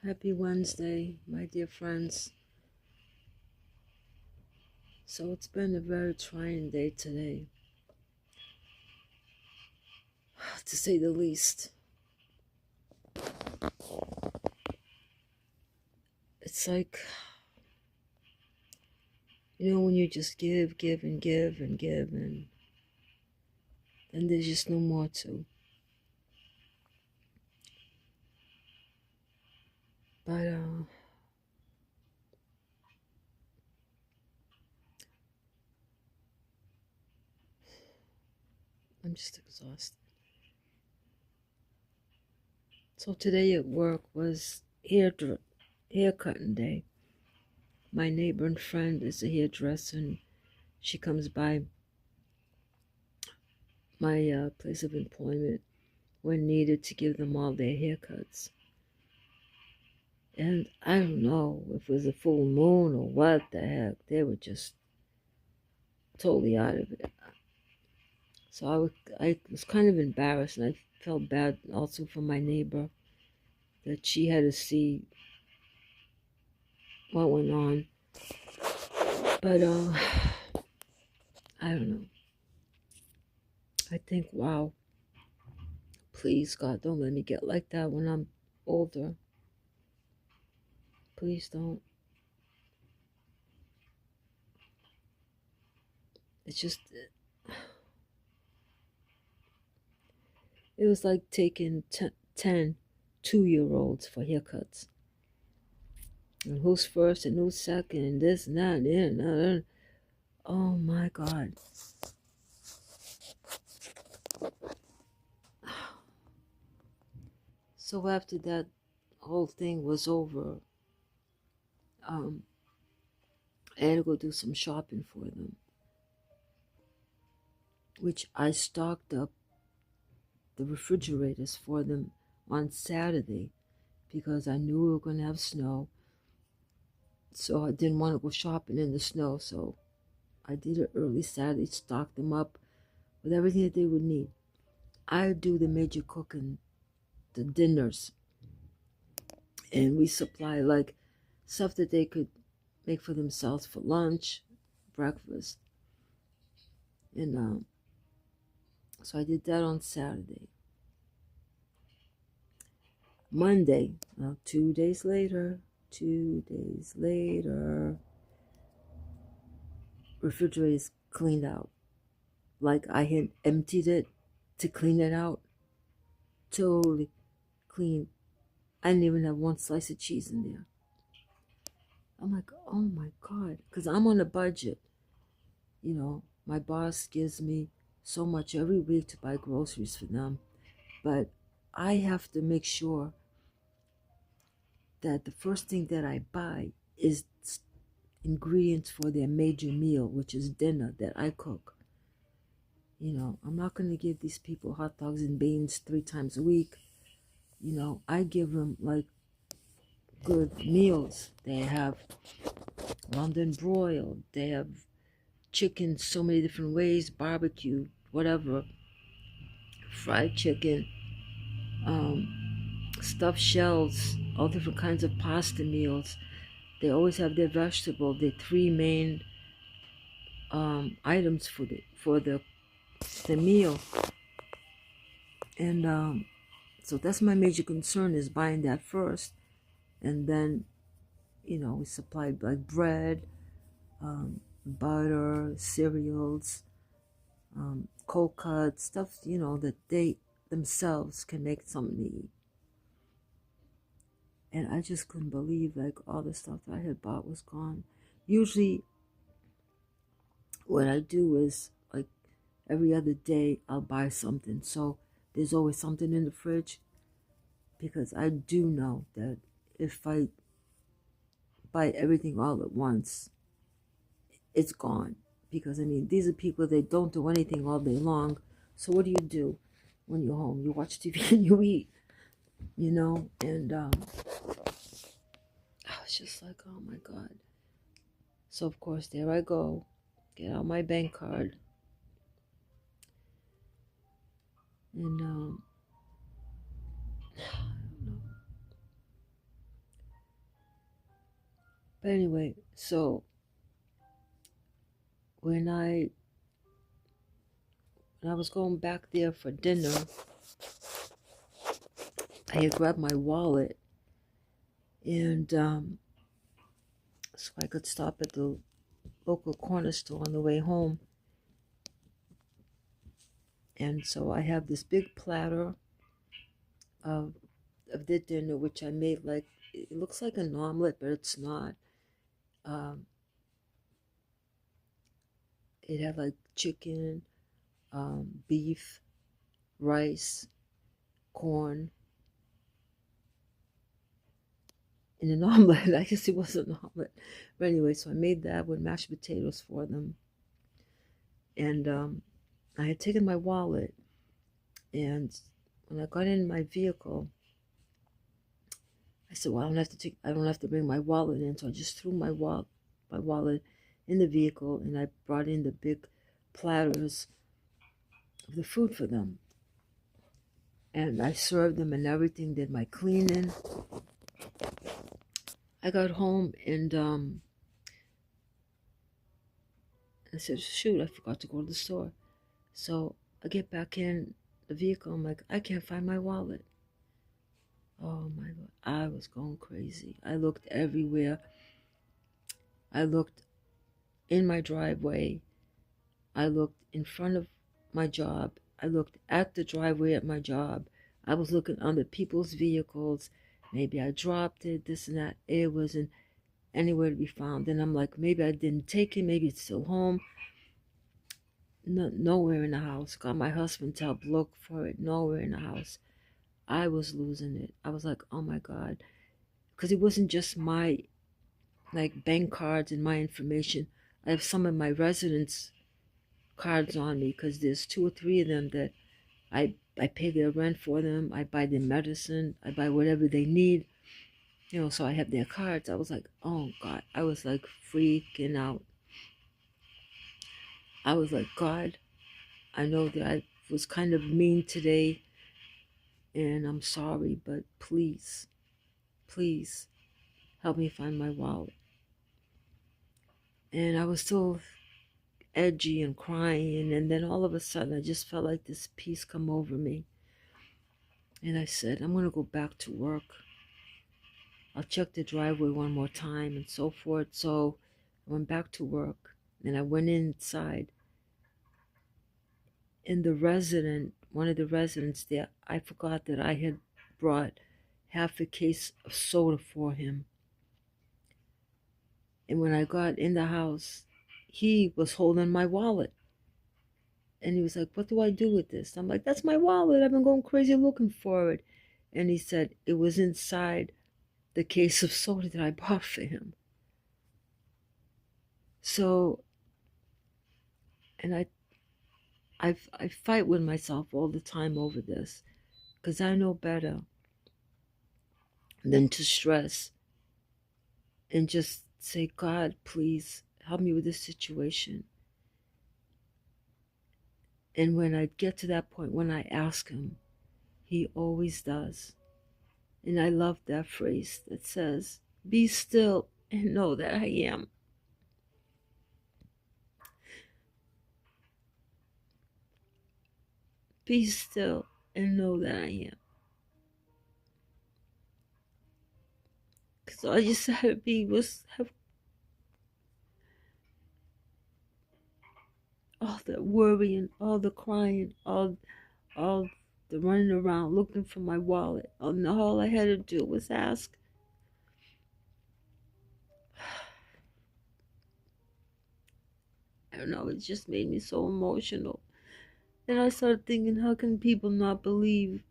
Happy Wednesday, my dear friends. So it's been a very trying day today, to say the least. It's like, when you just give and give and give, and then there's just no more to. But I'm just exhausted. So today at work was haircutting day. My neighbor and friend is a hairdresser, and she comes by my place of employment when needed to give them all their haircuts. And I don't know if it was a full moon or what the heck. They were just totally out of it. So I was kind of embarrassed, and I felt bad also for my neighbor that she had to see what went on. But I don't know. I think, wow, please God, don't let me get like that when I'm older. Please don't. It's just, it was like taking 10 2-year-olds for haircuts. And who's first and who's second and this and that and that. Oh my God. So after that whole thing was over, I had to go do some shopping for them, which I stocked up the refrigerators for them on Saturday because I knew we were going to have snow. So I didn't want to go shopping in the snow. So I did it early Saturday, stocked them up with everything that they would need. I do the major cooking, the dinners, and we supply like stuff that they could make for themselves for lunch, breakfast, and so I did that on Saturday. Monday, 2 days later, refrigerator is cleaned out. Like I had emptied it to clean it out. Totally clean. I didn't even have one slice of cheese in there. I'm like, oh my God. Because I'm on a budget. My boss gives me so much every week to buy groceries for them. But I have to make sure that the first thing that I buy is ingredients for their major meal, which is dinner that I cook. I'm not going to give these people hot dogs and beans 3 times a week. I give them like good meals. They have London broiled, they have chicken so many different ways, barbecue, whatever, fried chicken, stuffed shells, all different kinds of pasta meals. They always have their vegetable, their three main items for the meal. And so that's my major concern, is buying that first. And then, we supply like bread, butter, cereals, cold cuts, stuff, that they themselves can make something to eat. And I just couldn't believe like all the stuff that I had bought was gone. Usually what I do is like every other day I'll buy something. So there's always something in the fridge, because I do know that if I buy everything all at once, it's gone. Because these are people that don't do anything all day long. So what do when you're home? You watch TV and you eat, and I was just like, oh my God. So of course there I go, get out my bank card, and I don't know. But anyway, so when I was going back there for dinner, I had grabbed my wallet, and so I could stop at the local corner store on the way home. And so I have this big platter of the dinner, which I made like, it looks like an omelet, but it's not. Um, it had like chicken, beef, rice, corn, and an omelet. I guess it wasn't an omelet. But anyway, so I made that with mashed potatoes for them. And I had taken my wallet, and when I got in my vehicle, I said, "Well, I don't have to bring my wallet in." So I just threw my wallet in the vehicle, and I brought in the big platters of the food for them. And I served them and everything, did my cleaning. I got home, and I said, shoot, I forgot to go to the store. So I get back in the vehicle. I'm like, I can't find my wallet. Oh my God, I was going crazy. I looked everywhere. I looked in my driveway. I looked in front of my job. I looked at the driveway at my job. I was looking under people's vehicles. Maybe I dropped it, this and that. It wasn't anywhere to be found. And I'm like, maybe I didn't take it. Maybe it's still home. No, nowhere in the house. Got my husband to help look for it. Nowhere in the house. I was losing it. I was like, oh my God. Because it wasn't just my like bank cards and my information. I have some of my residents' cards on me because there's 2 or 3 of them that I pay their rent for them. I buy their medicine. I buy whatever they need. So I have their cards. I was like, oh God. I was like freaking out. I was like, God, I know that I was kind of mean today, and I'm sorry, but please, please help me find my wallet. And I was still edgy and crying, and then all of a sudden I just felt like this peace come over me. And I said, I'm going to go back to work. I'll check the driveway one more time and so forth. So I went back to work, and I went inside. And one of the residents there, I forgot that I had brought half a case of soda for him. And when I got in the house, he was holding my wallet. And he was like, what do I do with this? I'm like, that's my wallet. I've been going crazy looking for it. And he said it was inside the case of soda that I bought for him. So, and I fight with myself all the time over this, because I know better than to stress and just say, God, please help me with this situation. And when I get to that point, when I ask him, he always does. And I love that phrase that says, be still and know that I am. Be still and know that I am. Because all you had to be was have all the worrying, all the crying, all the running around looking for my wallet. And all I had to do was ask. I don't know, it just made me so emotional. And I started thinking, how can people not believe?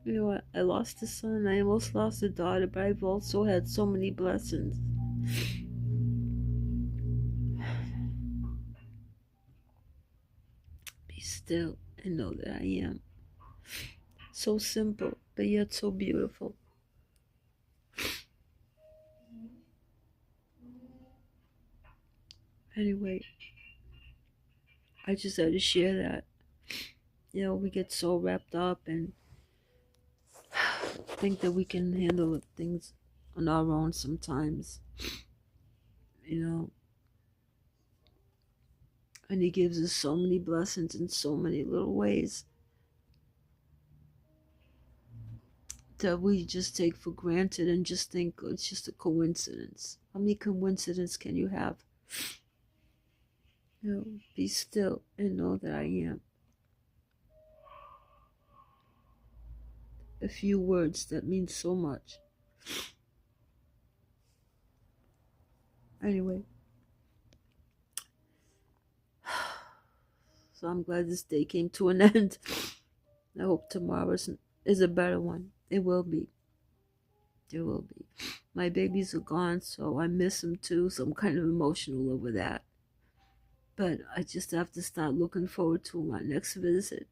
I lost a son, I almost lost a daughter, but I've also had so many blessings. Be still and know that I am. So simple, but yet so beautiful. Anyway, I just had to share that. We get so wrapped up and think that we can handle things on our own sometimes, you know. And he gives us so many blessings in so many little ways that we just take for granted and just think it's just a coincidence. How many coincidences can you have? You know, be still and know that I am. A few words that mean so much. Anyway, so I'm glad this day came to an end. I hope tomorrow is a better one. It will be. It will be. My babies are gone, so I miss them too, so I'm kind of emotional over that. But I just have to start looking forward to my next visit.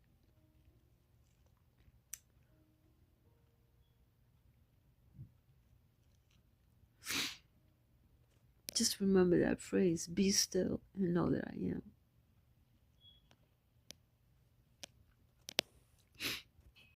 Just remember that phrase, be still and know that I am.